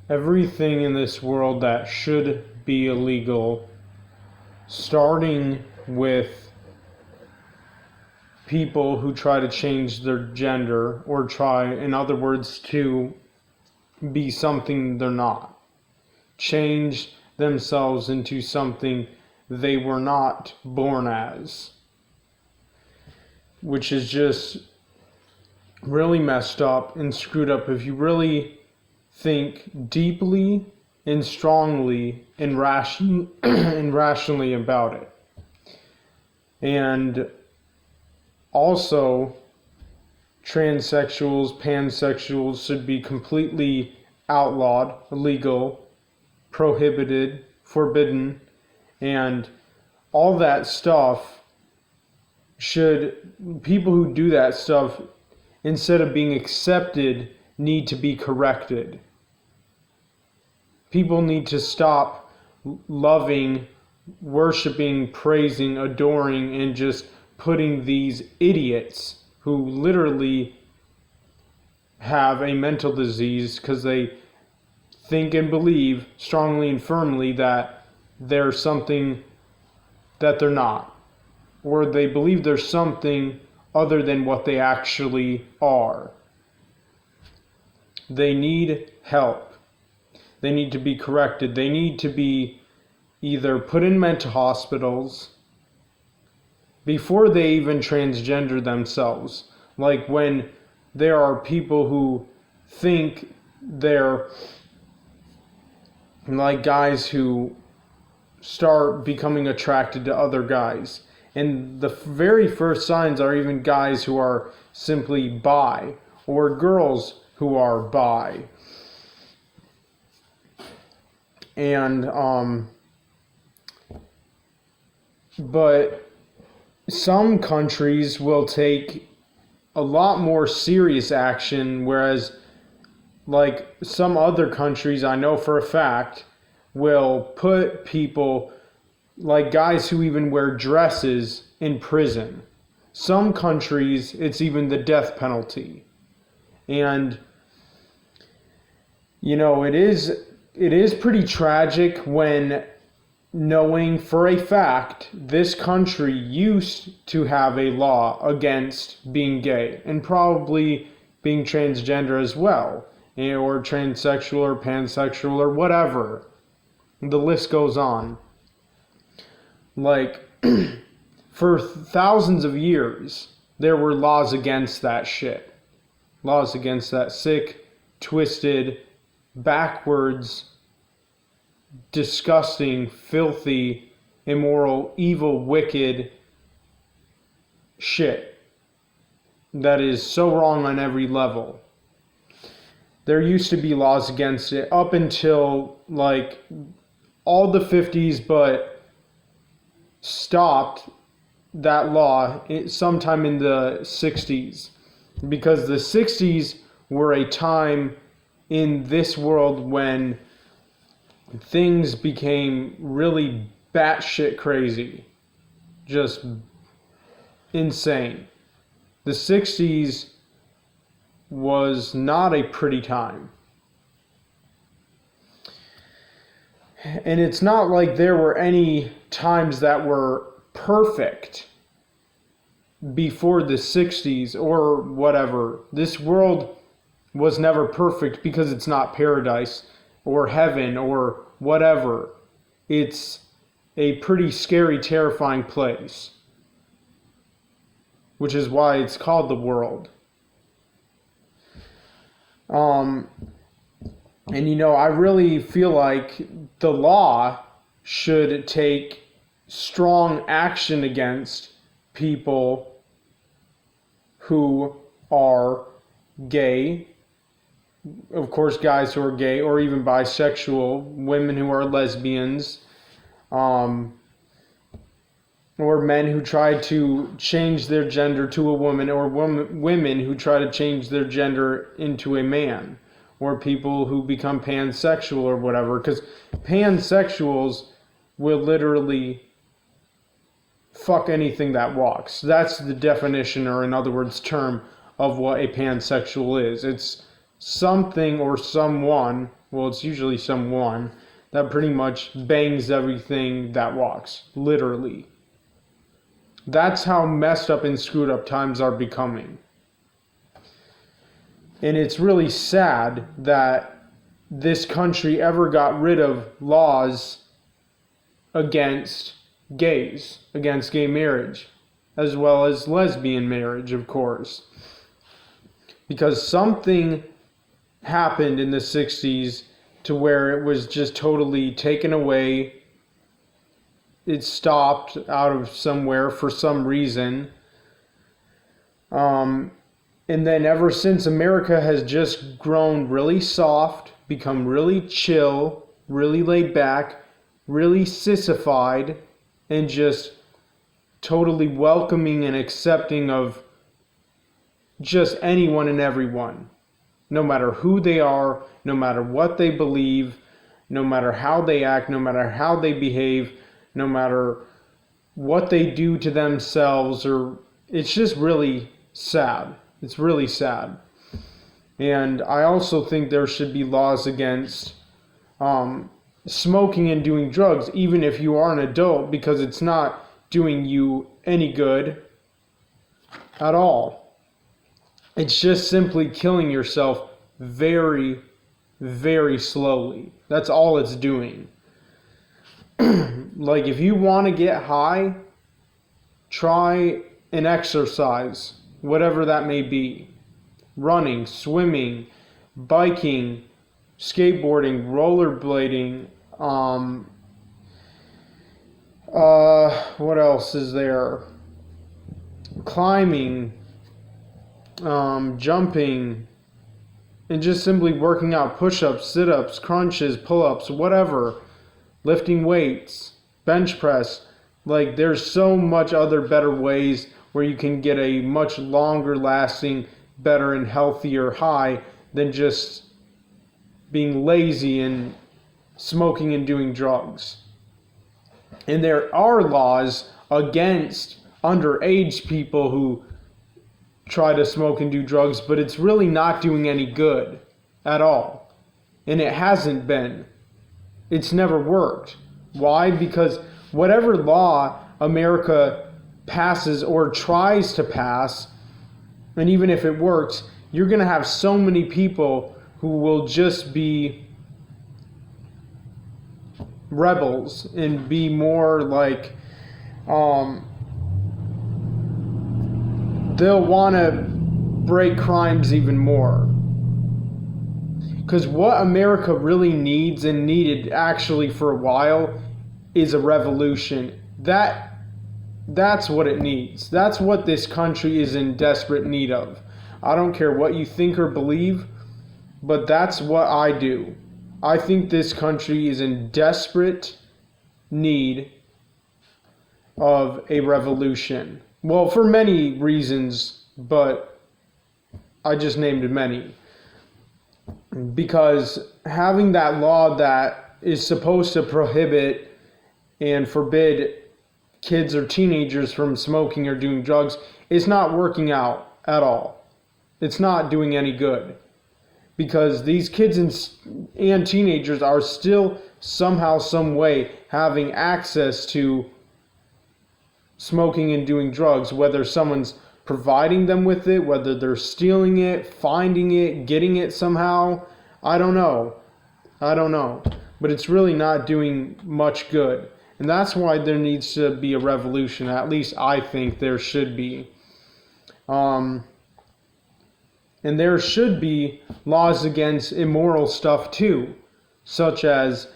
everything in this world that should be illegal, starting with people who try to change their gender or try, in other words, to be something they're not. Change themselves into something they were not born as. Which is just really messed up and screwed up if you really think deeply and strongly and rationally about it. And also, transsexuals, pansexuals should be completely outlawed, illegal, prohibited, forbidden, and all that stuff people who do that stuff, instead of being accepted, need to be corrected. People need to stop loving, worshiping, praising, adoring, and just putting these idiots who literally have a mental disease because they think and believe strongly and firmly that they're something that they're not, or they believe there's something other than what they actually are. They need help. They need to be corrected. They need to be either put in mental hospitals before they even transgender themselves. Like when there are people who think they're like guys who start becoming attracted to other guys. And the very first signs are even guys who are simply bi, or girls who are bi. And, but some countries will take a lot more serious action, whereas like some other countries, I know for a fact, will put people, like guys who even wear dresses, in prison. Some countries, it's even the death penalty. And, you know, it is pretty tragic when knowing for a fact this country used to have a law against being gay and probably being transgender as well, or transsexual or pansexual or whatever. The list goes on. Like, for thousands of years, there were laws against that shit. Laws against that sick, twisted, backwards, disgusting, filthy, immoral, evil, wicked shit that is so wrong on every level. There used to be laws against it up until like all the 50s, but stopped that law sometime in the 60s, because the 60s were a time in this world when things became really batshit crazy, just insane. The 60s was not a pretty time. And it's not like there were any times that were perfect before the 60s or whatever. This world was never perfect because it's not paradise or heaven or whatever. It's a pretty scary, terrifying place, which is why it's called the world. And you know, I really feel like the law should take strong action against people who are gay, of course guys who are gay, or even bisexual, women who are lesbians, or men who try to change their gender to a woman, or women who try to change their gender into a man, or people who become pansexual or whatever, because pansexuals will literally fuck anything that walks. That's the definition, or in other words, term of what a pansexual is. It's something or someone, well, it's usually someone, that pretty much bangs everything that walks, literally. That's how messed up and screwed up times are becoming. And it's really sad that this country ever got rid of laws against gays, against gay marriage, as well as lesbian marriage, of course. Because something happened in the 60s to where it was just totally taken away. It stopped out of somewhere for some reason. And then ever since, America has just grown really soft, become really chill, really laid back, really sissified, and just totally welcoming and accepting of just anyone and everyone. No matter who they are, no matter what they believe, no matter how they act, no matter how they behave, no matter what they do to themselves, or it's just really sad. It's really sad. And I also think there should be laws against smoking and doing drugs, even if you are an adult, because it's not doing you any good at all. It's just simply killing yourself very, very slowly. That's all it's doing. Like, if you want to get high, try an exercise, whatever that may be. Running, swimming, biking, skateboarding, rollerblading, what else is there? Climbing, jumping, and just simply working out, push-ups, sit-ups, crunches, pull-ups, whatever, lifting weights, bench press. Like, there's so much other better ways where you can get a much longer lasting, better and healthier high than just being lazy and smoking and doing drugs. And there are laws against underage people who try to smoke and do drugs, but it's really not doing any good at all. And it hasn't been. It's never worked. Why? Because whatever law America passes or tries to pass, and even if it works, you're going to have so many people who will just be rebels and be more like, they'll want to break crimes even more. Because what America really needs and needed actually for a while is a revolution. That's what it needs. That's what this country is in desperate need of. I don't care what you think or believe, but that's what I do. I think this country is in desperate need of a revolution. Well, for many reasons, but I just named many. Because having that law that is supposed to prohibit and forbid kids or teenagers from smoking or doing drugs is not working out at all. It's not doing any good. Because these kids and teenagers are still somehow, some way having access to smoking and doing drugs, whether someone's providing them with it, whether they're stealing it, finding it, getting it somehow. I don't know. But it's really not doing much good. And that's why there needs to be a revolution. At least I think there should be. And there should be laws against immoral stuff too. Such as,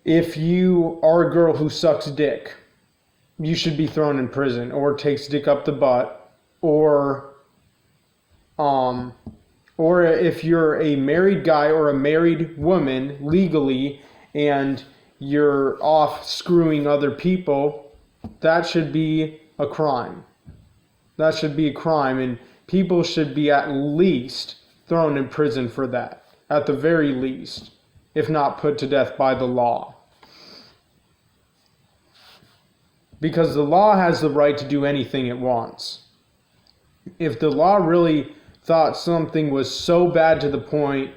if you are a girl who sucks dick, you should be thrown in prison, or takes dick up the butt, or if you're a married guy or a married woman legally and you're off screwing other people, that should be a crime. That should be a crime, and people should be at least thrown in prison for that, at the very least, if not put to death by the law. Because the law has the right to do anything it wants. If the law really thought something was so bad to the point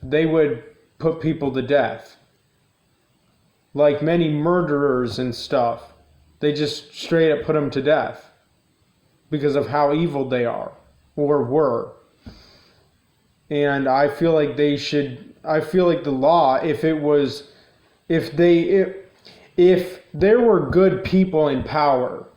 they would put people to death. Like many murderers and stuff, they just straight up put them to death because of how evil they are or were. And I feel like the law, if there were good people in power,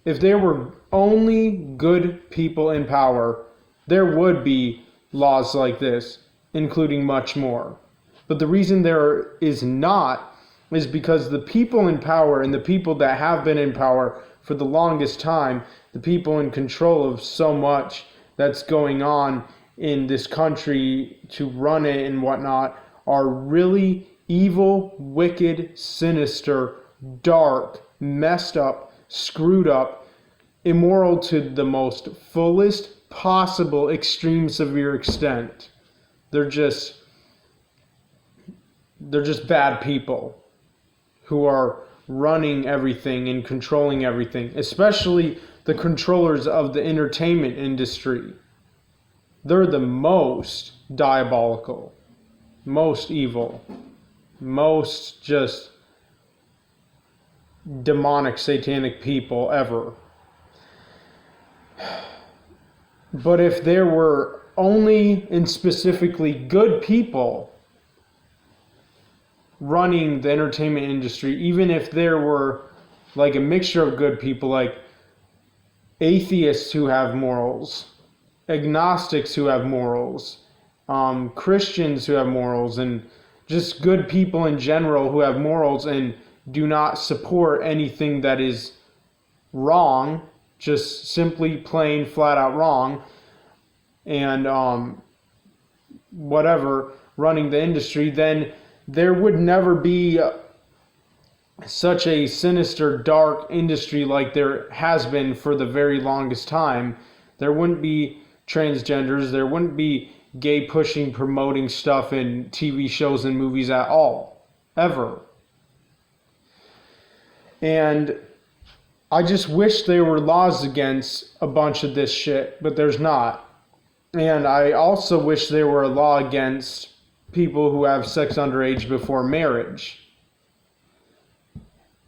if there were only good people in power, there would be laws like this, including much more. But the reason there is not is because the people in power and the people that have been in power for the longest time, the people in control of so much that's going on in this country to run it and whatnot, are really evil, wicked, sinister, dark, messed up, screwed up, immoral to the most fullest possible extreme severe extent. They're just bad people who are running everything and controlling everything, especially the controllers of the entertainment industry. They're the most diabolical, most evil, most just demonic, satanic people ever. But if there were only and specifically good people running the entertainment industry, even if there were like a mixture of good people, like atheists who have morals, agnostics who have morals, Christians who have morals, and just good people in general who have morals and do not support anything that is wrong, just simply plain flat out wrong, and whatever, running the industry, then there would never be such a sinister, dark industry like there has been for the very longest time. There wouldn't be transgenders, there wouldn't be gay pushing, promoting stuff in TV shows and movies at all, ever. And I just wish there were laws against a bunch of this shit, but there's not. And I also wish there were a law against people who have sex underage before marriage.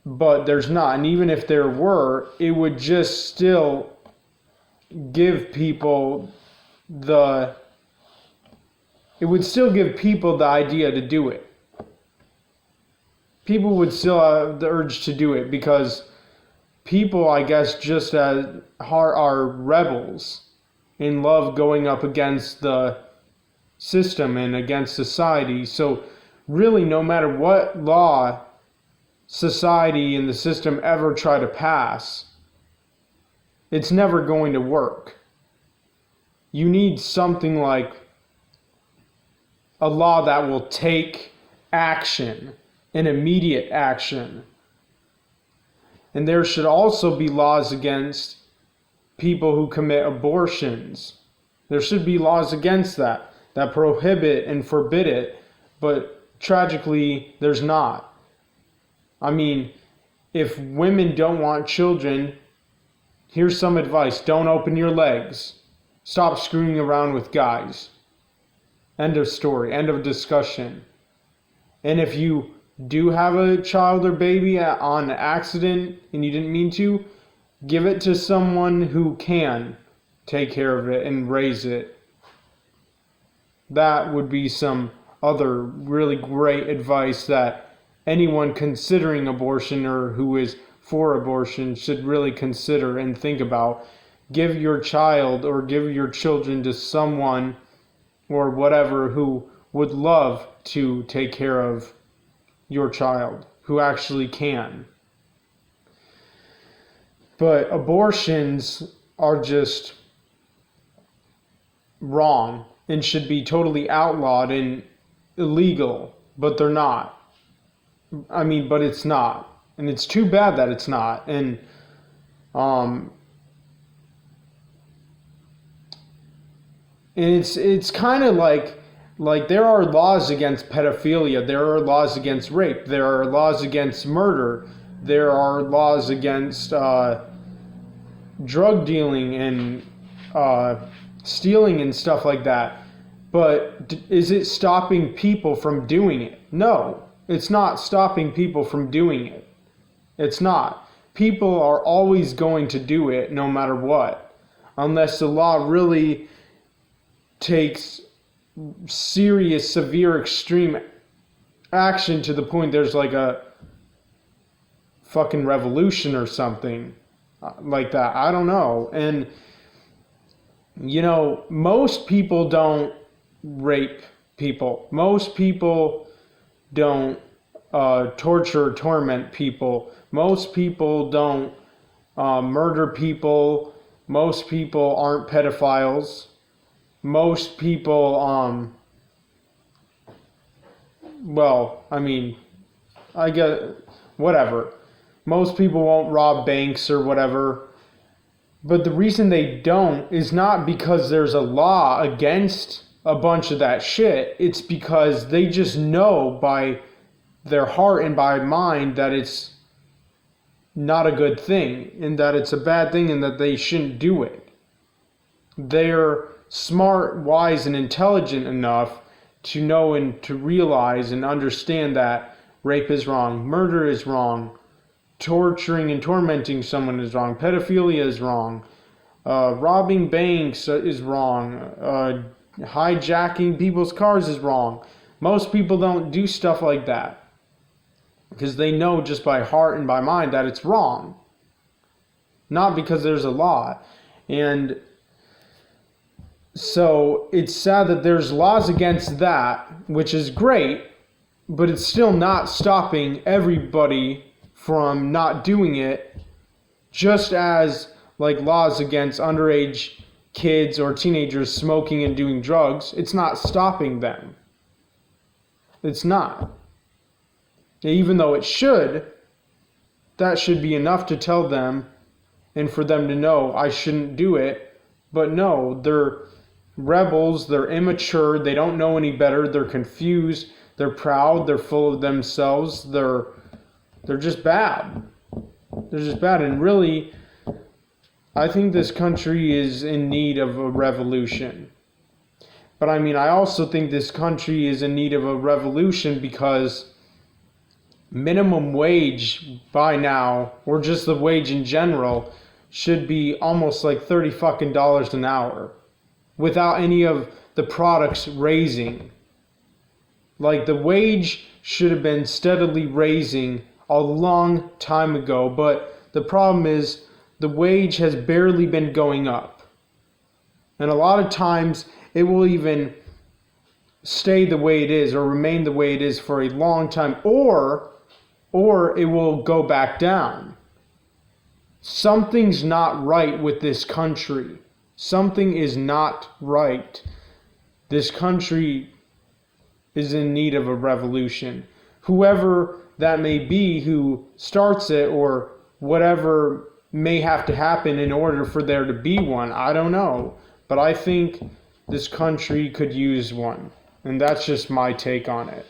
But there's not. And even if there were, it would just still give people the idea to do it. People would still have the urge to do it because people, I guess, just as are rebels and love going up against the system and against society. So really, no matter what law society and the system ever try to pass, it's never going to work. You need something like a law that will take action, an immediate action. And there should also be laws against people who commit abortions. There should be laws against that prohibit and forbid it, but tragically, there's not. I mean, if women don't want children, here's some advice. Don't open your legs. Stop screwing around with guys. End of story. End of discussion. And if you do have a child or baby on accident and you didn't mean to, give it to someone who can take care of it and raise it. That would be some other really great advice that anyone considering abortion or who is for abortion should really consider and think about. Give your child or give your children to someone or whatever who would love to take care of your child, who actually can. But abortions are just wrong and should be totally outlawed and illegal, but they're not. I mean, but it's not. And it's too bad that it's not. And it's kind of like there are laws against pedophilia, there are laws against rape, there are laws against murder, there are laws against drug dealing and stealing and stuff like that. But is it stopping people from doing it? No, it's not stopping people from doing it. It's not. People are always going to do it no matter what, unless the law really takes serious, severe, extreme action to the point there's like a fucking revolution or something like that. I don't know. And, you know, most people don't rape people. Most people don't torture or torment people. Most people don't murder people. Most people aren't pedophiles. Most people, well, I mean, I get, whatever. Most people won't rob banks or whatever. But the reason they don't is not because there's a law against a bunch of that shit. It's because they just know by their heart and by mind that it's not a good thing and that it's a bad thing and that they shouldn't do it. They're smart, wise, and intelligent enough to know and to realize and understand that rape is wrong, murder is wrong, torturing and tormenting someone is wrong, pedophilia is wrong, robbing banks is wrong, hijacking people's cars is wrong. Most people don't do stuff like that because they know just by heart and by mind that it's wrong, not because there's a law. And so it's sad that there's laws against that, which is great, but it's still not stopping everybody from not doing it, just as like laws against underage kids or teenagers smoking and doing drugs. It's not stopping them. It's not. Even though it should, that should be enough to tell them and for them to know I shouldn't do it. But no, they're rebels, they're immature, they don't know any better, they're confused, they're proud, they're full of themselves, they're just bad. They're just bad. And really, I think this country is in need of a revolution. But I mean, I also think this country is in need of a revolution because minimum wage by now, or just the wage in general, should be almost like $30 an hour without any of the products raising. Like the wage should have been steadily raising a long time ago, but the problem is the wage has barely been going up. And a lot of times it will even stay the way it is or remain the way it is for a long time, or it will go back down. Something's not right with this country. Something is not right. This country is in need of a revolution. Whoever that may be who starts it, or whatever may have to happen in order for there to be one, I don't know. But I think this country could use one. And that's just my take on it.